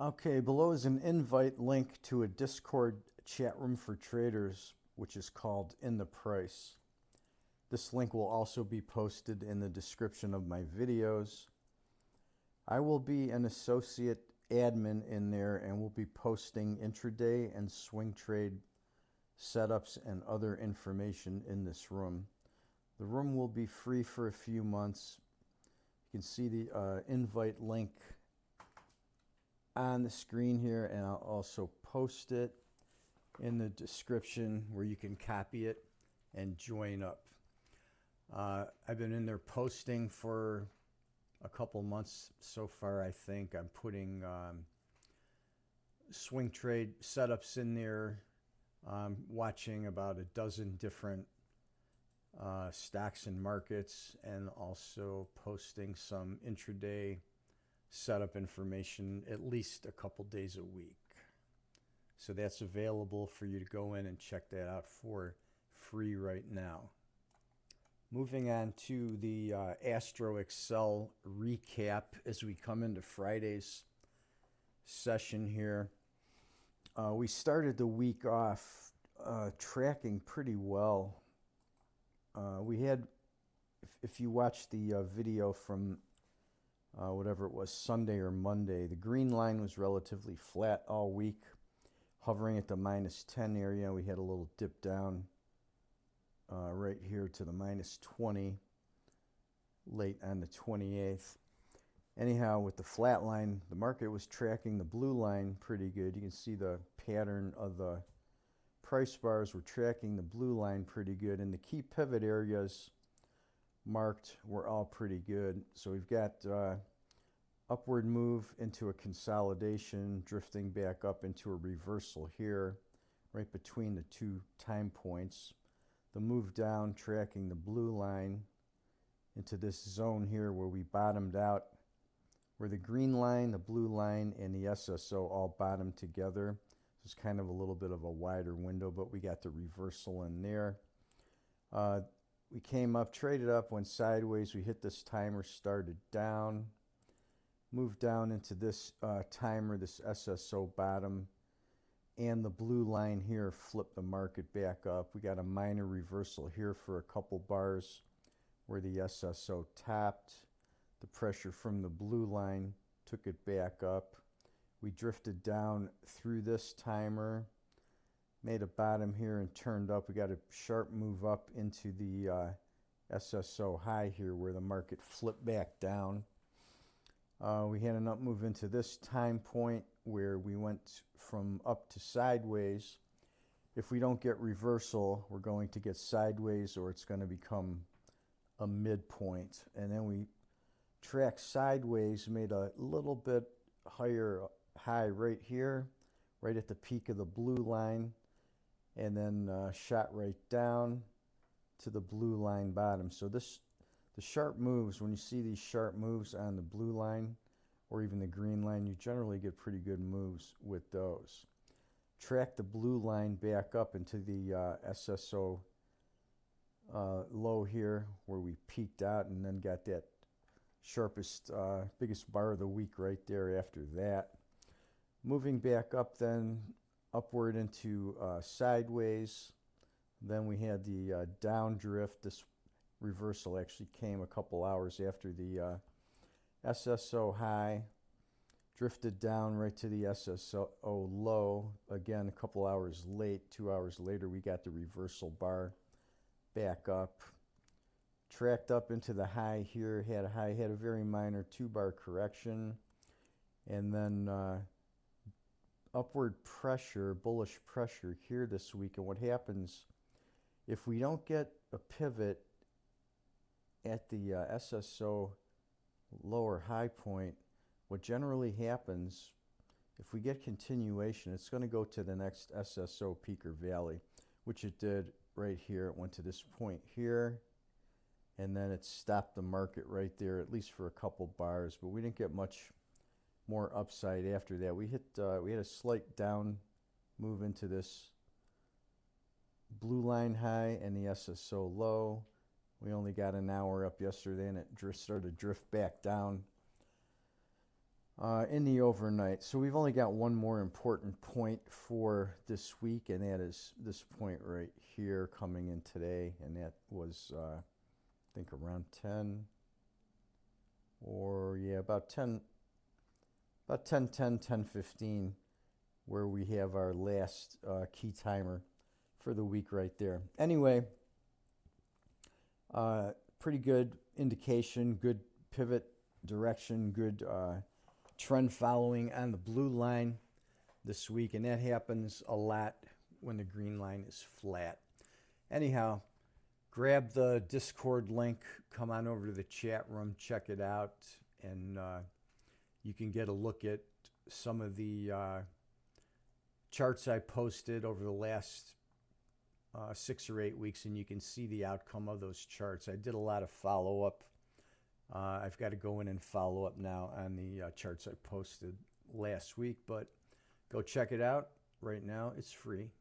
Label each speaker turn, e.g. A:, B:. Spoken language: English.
A: Okay, below is an invite link to a Discord chat room for traders, which is called In the Price. This link will also be posted in the description of my videos. I will be an associate admin in there and will be posting intraday and swing trade setups and other information in this room. The room will be free for a few months. You can see the invite link on the screen here, and I'll also post it in the description where you can copy it and join up. I've been in there posting for a couple months so far. I think I'm putting swing trade setups in there, watching about a dozen different stocks and markets, and also posting some intraday setup information at least a couple days a week. So that's available for you to go in and check that out for free right now. Moving on to the Astro Excel recap as we come into Friday's session here. We started the week off tracking pretty well. We had, if you watch the video from whatever it was, Sunday or Monday, the green line was relatively flat all week, hovering at the -10 area. We had a little dip down right here to the -20 late on the 28th. Anyhow, with the flat line, the market was tracking the blue line pretty good. You can see the pattern of the price bars were tracking the blue line pretty good, and the key pivot areas marked were all pretty good. So we've got upward move into a consolidation, drifting back up into a reversal here, right between the two time points. The move down tracking the blue line into this zone here where we bottomed out, where the green line, the blue line, and the SSO all bottomed together. So it's kind of a little bit of a wider window, but we got the reversal in there. We came up, traded up, went sideways. We hit this timer, started down, moved down into this timer, this SSO bottom, and the blue line here flipped the market back up. We got a minor reversal here for a couple bars where the SSO tapped. The pressure from the blue line took it back up. We drifted down through this timer, made a bottom here and turned up. We got a sharp move up into the SSO high here where the market flipped back down. We had an up move into this time point where we went from up to sideways. If we don't get reversal, we're going to get sideways, or it's going to become a midpoint. And then we tracked sideways, made a little bit higher high right here, right at the peak of the blue line, and then shot right down to the blue line bottom. So the sharp moves, when you see these sharp moves on the blue line or even the green line, you generally get pretty good moves with those. Track the blue line back up into the SSO low here where we peaked out, and then got that sharpest, biggest bar of the week right there after that. Moving back up then, upward into sideways. Then we had the down drift. This reversal actually came a couple hours after the SSO high. Drifted down right to the SSO low. Again, a couple hours late, 2 hours later, we got the reversal bar back up. Tracked up into the high here, had a very minor 2-bar correction. And then upward pressure, bullish pressure here this week. And what happens if we don't get a pivot at the SSO lower high point? What generally happens, if we get continuation, it's going to go to the next SSO peak or valley, which it did right here. It went to this point here, and then it stopped the market right there, at least for a couple bars. But we didn't get much more upside after that. We had a slight down move into this blue line high and the SSO low. We only got an hour up yesterday, and it started to drift back down. in the overnight. So we've only got one more important point for this week, and that is this point right here coming in today, and that was I think around 10, or yeah, about 10, about 10:15, where we have our last key timer for the week right there. Anyway, pretty good indication, good pivot direction, good trend following on the blue line this week, and that happens a lot when the green line is flat. Anyhow, grab the Discord link, come on over to the chat room, check it out, and you can get a look at some of the charts I posted over the last 6 or 8 weeks, and you can see the outcome of those charts. I did a lot of follow-up. I've got to go in and follow up now on the charts I posted last week, but go check it out right now. It's free.